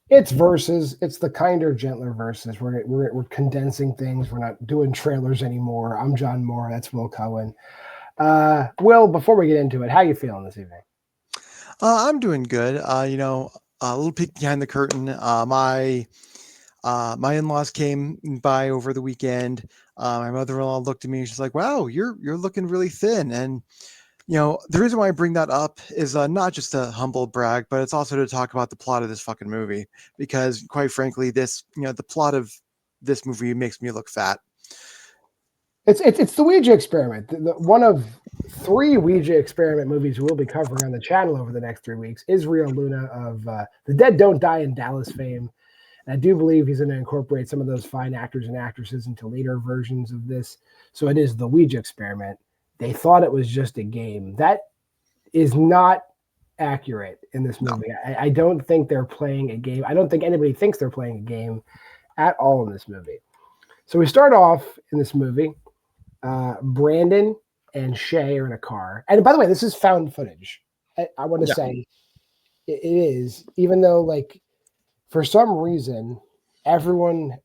It's verses. It's the kinder, gentler verses. We're condensing things. We're not doing trailers anymore. I'm John Moore. That's Will Cohen. Will, before we get into it, how you feeling this evening? I'm doing good. A little peek behind the curtain. My in-laws came by over the weekend. My mother-in-law looked at me and she's like, "Wow, you're looking really thin." And the reason why I bring that up is not just a humble brag, but it's also to talk about the plot of this fucking movie. Because quite frankly, the plot of this movie makes me look fat. It's the Ouija experiment. One of 3 Ouija experiment movies we'll be covering on the channel over the next 3 weeks is Rio Luna of The Dead Don't Die in Dallas fame. And I do believe he's going to incorporate some of those fine actors and actresses into later versions of this. So it is the Ouija experiment. They thought it was just a game. That is not accurate in this movie. No. I don't think they're playing a game. I don't think anybody thinks they're playing a game at all in this movie. So we start off in this movie. Brandon and Shay are in a car. And by the way, this is found footage. I want to say it is, even though, like, for some reason, everyone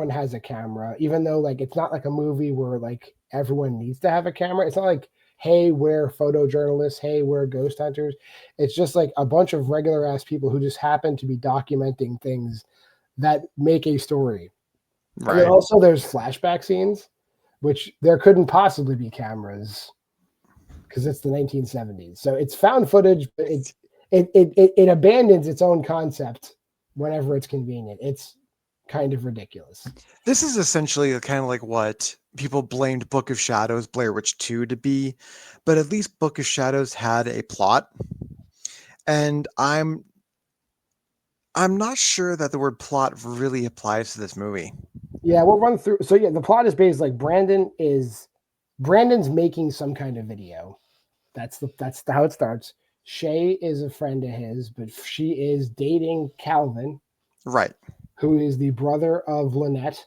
has a camera, even though, like, it's not like a movie where, like, everyone needs to have a camera. It's not like, hey, we're photojournalists. Hey, we're ghost hunters. It's just like a bunch of regular ass people who just happen to be documenting things that make a story. Right. And then also there's flashback scenes, which there couldn't possibly be cameras because it's the 1970s. So it's found footage, but it abandons its own concept whenever it's convenient. It's kind of ridiculous. This is essentially kind of like what people blamed Book of Shadows, Blair Witch 2 to be, but at least Book of Shadows had a plot. And I'm not sure that the word plot really applies to this movie. Yeah, we'll run through. So yeah, the plot is based like Brandon's making some kind of video. That's how it starts. Shay is a friend of his, but she is dating Calvin, right? Who is the brother of Lynette,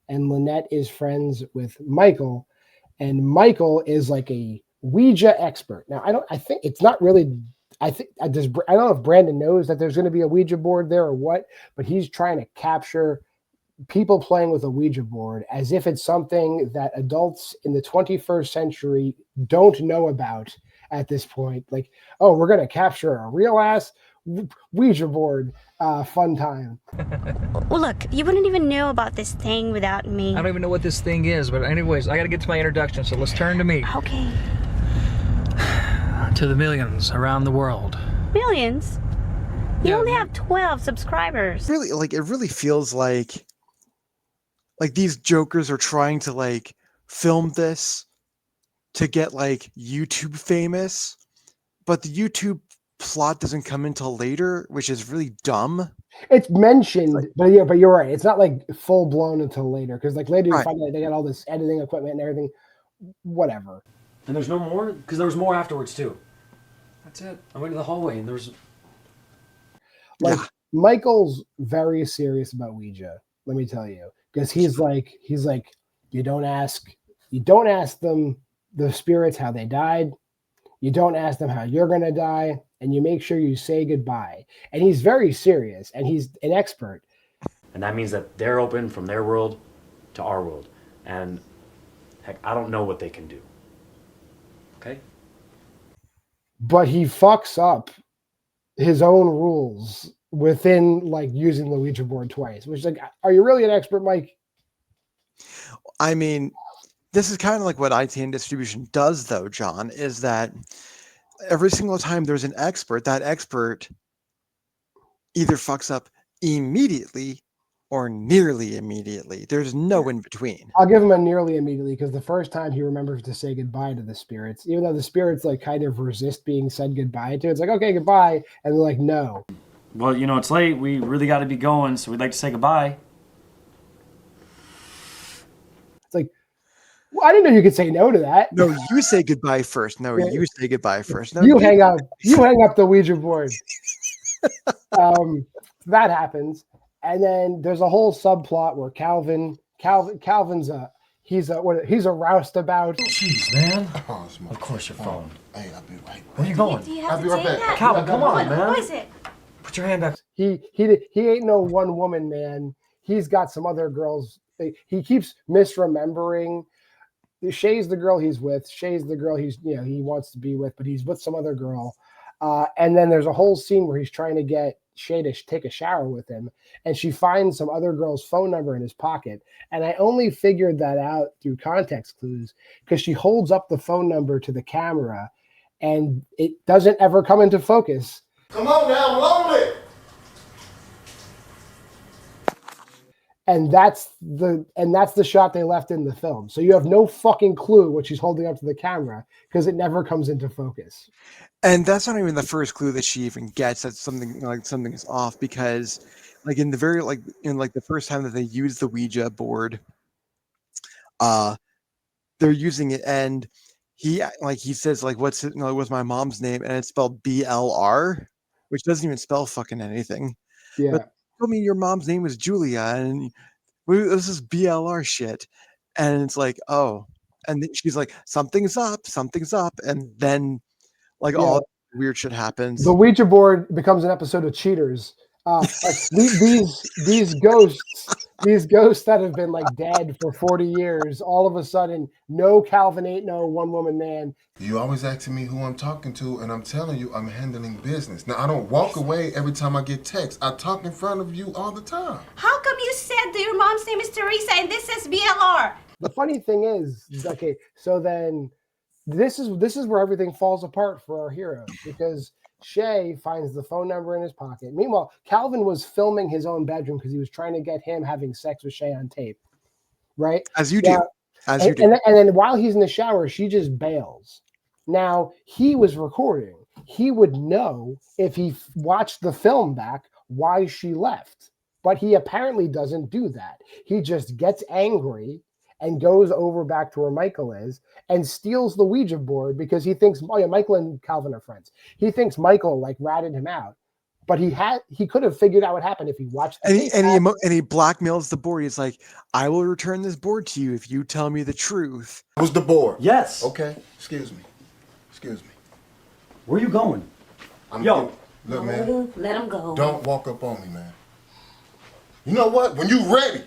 and Lynette is friends with Michael, and Michael is like a Ouija expert. Now I think it's not really. I don't know if Brandon knows that there's going to be a Ouija board there or what, but he's trying to capture people playing with a Ouija board as if it's something that adults in the 21st century don't know about at this point. Like, oh, we're going to capture a real ass Ouija board. Fun time. Well, look, you wouldn't even know about this thing without me. I don't even know what this thing is, but anyways, I got to get to my introduction, so let's turn to me. Okay. To the millions around the world. Millions? You only have 12 subscribers. Really, like, it really feels like these jokers are trying to, like, film this to get, like, YouTube famous, but the YouTube plot doesn't come until later, which is really dumb. It's mentioned, but you're right. It's not, like, full-blown until later, because, like, later you find out they got all this editing equipment and everything. Whatever. And there's no more? Because there was more afterwards, too. That's it. I went to the hallway, and there's... Like, Michael's very serious about Ouija, let me tell you. Because he's like, you don't ask them, the spirits, how they died. You don't ask them how you're going to die. And you make sure you say goodbye. And he's very serious. And he's an expert. And that means that they're open from their world to our world. And heck, I don't know what they can do. Okay? But he fucks up his own rules within, like, using the Ouija board twice, which is like, are you really an expert, Mike? I mean, this is kind of like what ITN distribution does, though, John, is that every single time there's an expert, that expert either fucks up immediately or nearly immediately. There's no in between. I'll give him a nearly immediately, because the first time he remembers to say goodbye to the spirits, even though the spirits, like, kind of resist being said goodbye to. It's like, okay, goodbye. And they're like, no. Well, it's late. We really got to be going, so we'd like to say goodbye. It's like, well, I didn't know you could say no to that. No, you say goodbye first. No, you say goodbye first. No, you hang up. You hang up the Ouija board. That happens. And then there's a whole subplot where Calvin's he's a roustabout. Jeez, man. Of course your phone. Hey, I'll be right back. Where are you going? I'll be right back. Calvin, come on, man. What is it? Put your hand back. He ain't no one woman man. He's got some other girls. He keeps misremembering. Shay's the girl he's with. Shay's the girl he wants to be with, but he's with some other girl. And then there's a whole scene where he's trying to get Shay to take a shower with him, and she finds some other girl's phone number in his pocket. And I only figured that out through context clues because she holds up the phone number to the camera, and it doesn't ever come into focus. Come on now, I'm lonely. And that's the shot they left in the film. So you have no fucking clue what she's holding up to the camera because it never comes into focus. And that's not even the first clue that she even gets that something is off, because like in the first time that they use the Ouija board, they're using it, and he says like, what's my mom's name, and it's spelled BLR, which doesn't even spell fucking anything. Yeah. But told me your mom's name was Julia, and this is BLR shit. And it's like, oh, and then she's like, something's up, and then all weird shit happens. The Ouija board becomes an episode of Cheaters. These ghosts that have been like dead for 40 years, all of a sudden, no, Calvin ain't no one woman man. You always asking me who I'm talking to, and I'm telling you I'm handling business. Now, I don't walk away every time I get texts. I talk in front of you all the time. How come you said that your mom's name is Teresa and this says BLR? The funny thing is, okay, so then this is where everything falls apart for our hero, because Shay finds the phone number in his pocket. Meanwhile, Calvin was filming his own bedroom because he was trying to get him having sex with Shay on tape, right? As you do. And then while he's in the shower, she just bails. Now, he was recording. He would know if he watched the film back why she left. But he apparently doesn't do that. He just gets angry and goes over back to where Michael is and steals the Ouija board because he thinks, oh yeah, Michael and Calvin are friends. He thinks Michael like ratted him out, but he could have figured out what happened if he watched. And he blackmails the board. He's like, I will return this board to you if you tell me the truth. It was the board. Yes. Okay. Excuse me. Where you going? Look, man. Let him go. Don't walk up on me, man. You know what? When you ready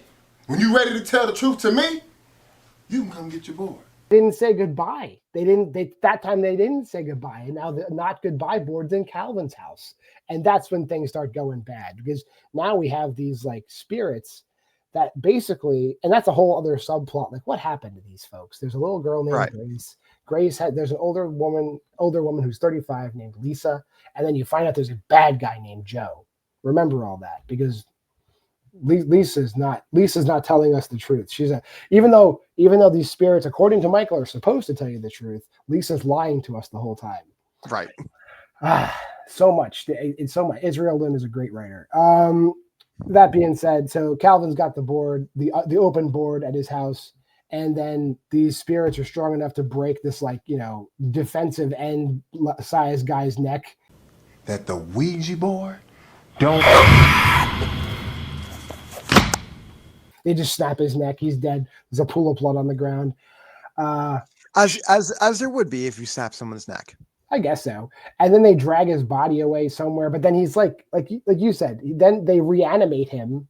to tell the truth to me, you can come get your board. They didn't say goodbye. That time they didn't say goodbye. And now the not goodbye board's in Calvin's house. And that's when things start going bad, because now we have these like spirits that basically, and that's a whole other subplot. Like, what happened to these folks? There's a little girl named Grace. There's an older woman who's 35 named Lisa. And then you find out there's a bad guy named Joe. Remember all that, because Lisa's not telling us the truth. Even though these spirits, according to Michael, are supposed to tell you the truth, Lisa's lying to us the whole time. Right. So much. It's so much. Israel Lynn is a great writer. That being said, so Calvin's got the board, the open board at his house, and then these spirits are strong enough to break this defensive end size guy's neck. That the Ouija board don't. They just snap his neck. He's dead. There's a pool of blood on the ground. As there would be if you snap someone's neck. I guess so. And then they drag his body away somewhere. But then he's like you said, then they reanimate him,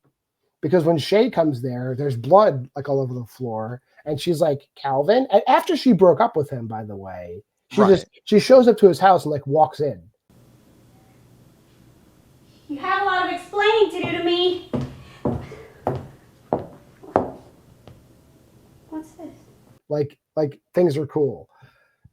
because when Shay comes there, there's blood like all over the floor. And she's like, Calvin? And after she broke up with him, by the way, she shows up to his house and like walks in. You have a lot of explaining to do to me. What's this? Like things are cool.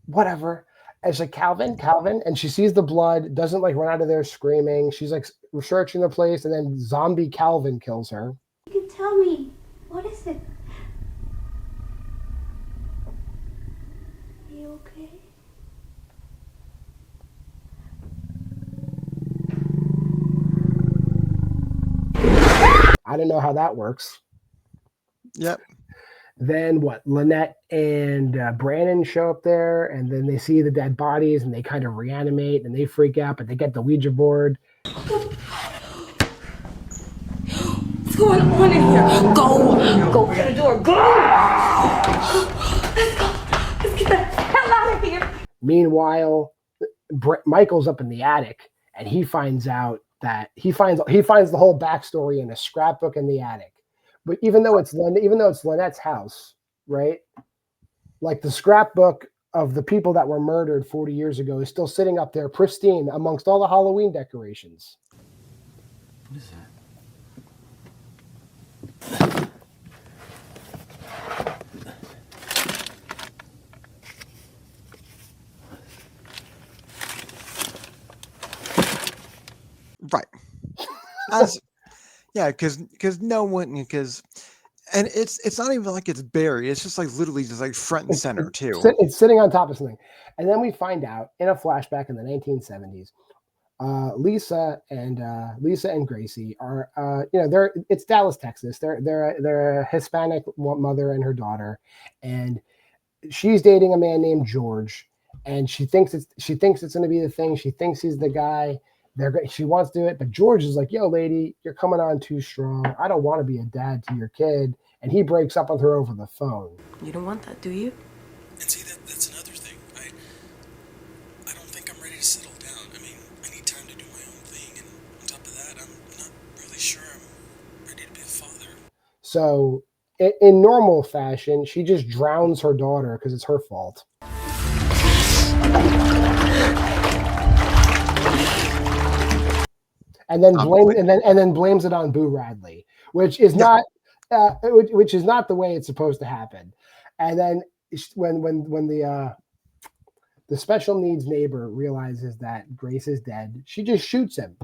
Whatever. And she's like, Calvin, and she sees the blood, doesn't like run out of there screaming. She's like searching the place, and then zombie Calvin kills her. You can tell me. What is it? Are you okay? I don't know how that works. Yep. Then what? Lynette and Brandon show up there, and then they see the dead bodies, and they kind of reanimate, and they freak out, but they get the Ouija board. What's going on in here? Go to the door. Go! Let's go. Let's get the hell out of here. Meanwhile, Michael's up in the attic, and he finds out that he finds the whole backstory in a scrapbook in the attic. But even though it's Lynette's house, right? Like the scrapbook of the people that were murdered 40 years ago is still sitting up there pristine amongst all the Halloween decorations. What is that? Right. And it's not even like it's buried. It's just like literally just like front and center too. It's sitting on top of something. And then we find out in a flashback in the 1970s, Lisa and Gracie are it's Dallas, Texas. They're a Hispanic mother and her daughter, and she's dating a man named George, and she thinks it's going to be the thing. She thinks he's the guy. She wants to do it, but George is like, "Yo, lady, you're coming on too strong. I don't want to be a dad to your kid." And he breaks up with her over the phone. You don't want that, do you? And see, that's another thing. I don't think I'm ready to settle down. I mean, I need time to do my own thing, and on top of that, I'm not really sure I'm ready to be a father. So, in normal fashion, she just drowns her daughter because it's her fault. And then blames it on Boo Radley, which is not the way it's supposed to happen. And then when the special needs neighbor realizes that Grace is dead, she just shoots him.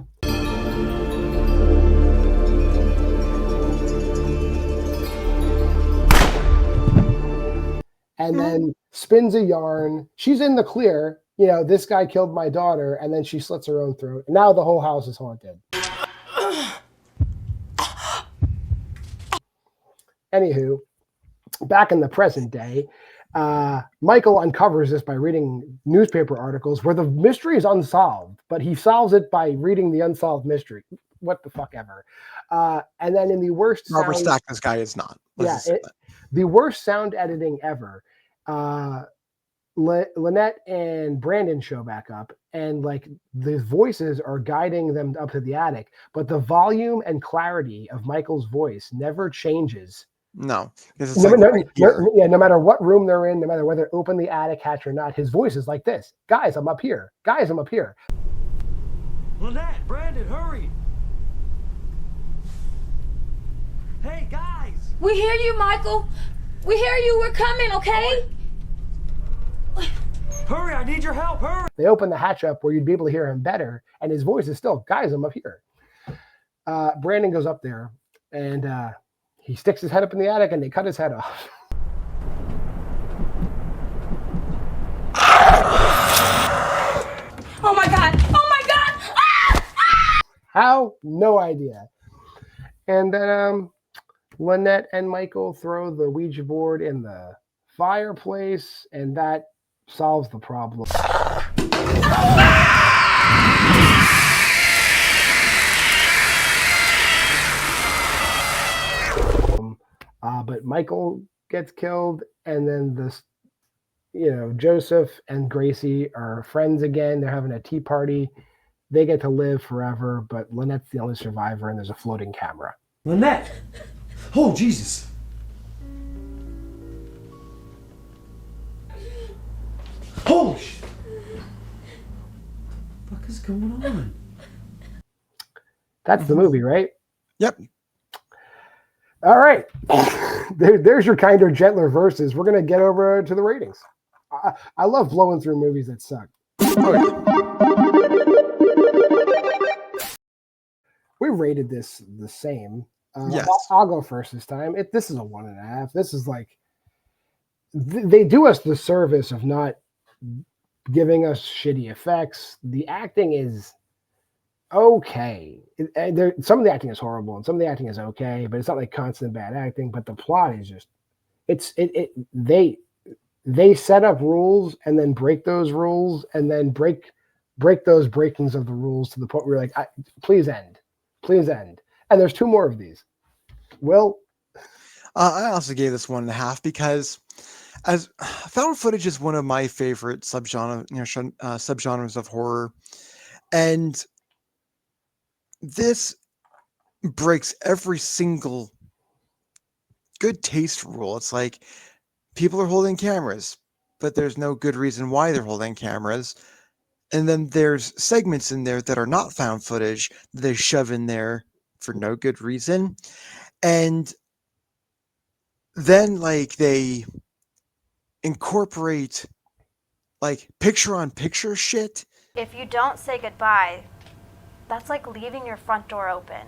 And then spins a yarn. She's in the clear. This guy killed my daughter, and then she slits her own throat. And now the whole house is haunted. Anywho, back in the present day, Michael uncovers this by reading newspaper articles where the mystery is unsolved, but he solves it by reading the unsolved mystery. What the fuck ever. And then in the worst Robert Stack, this guy is not. The worst sound editing ever. Lynette and Brandon show back up, and like the voices are guiding them up to the attic, but the volume and clarity of Michael's voice never changes. No, no matter what room they're in, no matter whether they open the attic hatch or not, his voice is like this. Guys, I'm up here. Guys, I'm up here. Lynette, Brandon, hurry! Hey, guys! We hear you, Michael. We hear you. We're coming, okay? Hurry, I need your help, hurry! They open the hatch up where you'd be able to hear him better, and his voice is still, guys, I'm up here. Brandon goes up there, and he sticks his head up in the attic, and they cut his head off. Oh my God! Oh my God! Ah! How? No idea. And then Lynette and Michael throw the Ouija board in the fireplace, and that solves the problem. But Michael gets killed, and then Joseph and Gracie are friends again. They're having a tea party. They get to live forever, but Lynette's the only survivor, and there's a floating camera. Lynette! Oh, Jesus! Holy shit! What the fuck is going on? That's the movie, right? Yep. All right. There's your kinder, gentler verses. We're going to get over to the ratings. I love blowing through movies that suck. We rated this the same. Yes. I'll go first this time. This is a 1.5. This is like, they do us the service of not giving us shitty effects. The acting is okay. Some of the acting is horrible, and some of the acting is okay, but it's not like constant bad acting. But the plot is just, they set up rules and then break those rules and then break those breakings of the rules to the point where you're like, please end. And there's 2 more of these. Will? I also gave this 1.5 because as found footage is one of my favorite subgenres of horror, and this breaks every single good taste rule. It's like people are holding cameras, but there's no good reason why they're holding cameras. And then there's segments in there that are not found footage that they shove in there for no good reason. And then like they incorporate like picture on picture shit. If you don't say goodbye, that's like leaving your front door open.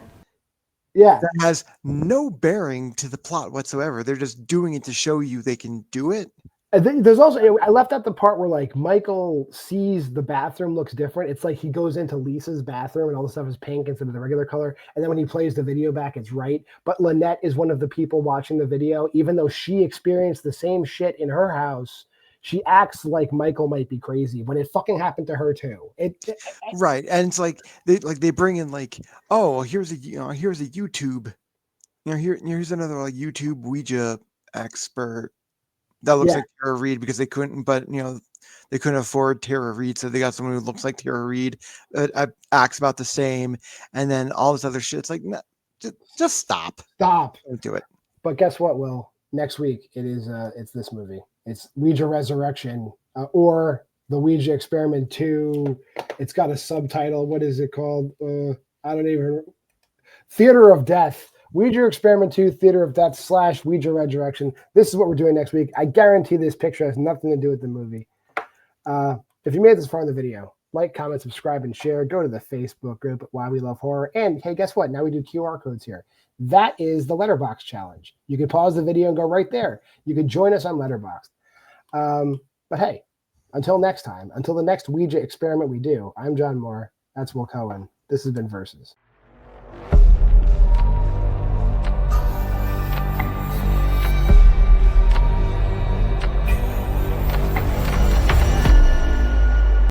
Yeah. That has no bearing to the plot whatsoever. They're just doing it to show you they can do it. I think there's also, I left out the part where like Michael sees the bathroom looks different. It's like he goes into Lisa's bathroom and all the stuff is pink instead of the regular color. And then when he plays the video back, it's right. But Lynette is one of the people watching the video. Even though she experienced the same shit in her house, she acts like Michael might be crazy when it fucking happened to her too. Right. And it's like they bring in like, oh, here's a YouTube, here's another like YouTube Ouija expert that looks like Tara Reid because they couldn't afford Tara Reid, so they got someone who looks like Tara Reid, acts about the same, and then all this other shit. It's like, nah, just stop. Stop. Don't do it. But guess what, Will? Next week it's this movie. It's Ouija Resurrection, or the Ouija Experiment 2. It's got a subtitle. What is it called? I don't even. Theater of Death. Ouija Experiment 2, Theater of Death / Ouija Resurrection. This is what we're doing next week. I guarantee this picture has nothing to do with the movie. If you made this far in the video, like, comment, subscribe, and share. Go to the Facebook group, Why We Love Horror. And hey, guess what? Now we do QR codes here. That is the Letterboxd challenge. You can pause the video and go right there. You can join us on Letterboxd. But hey, until next time, until the next Ouija experiment we do, I'm John Moore. That's Will Cohen. This has been Versus.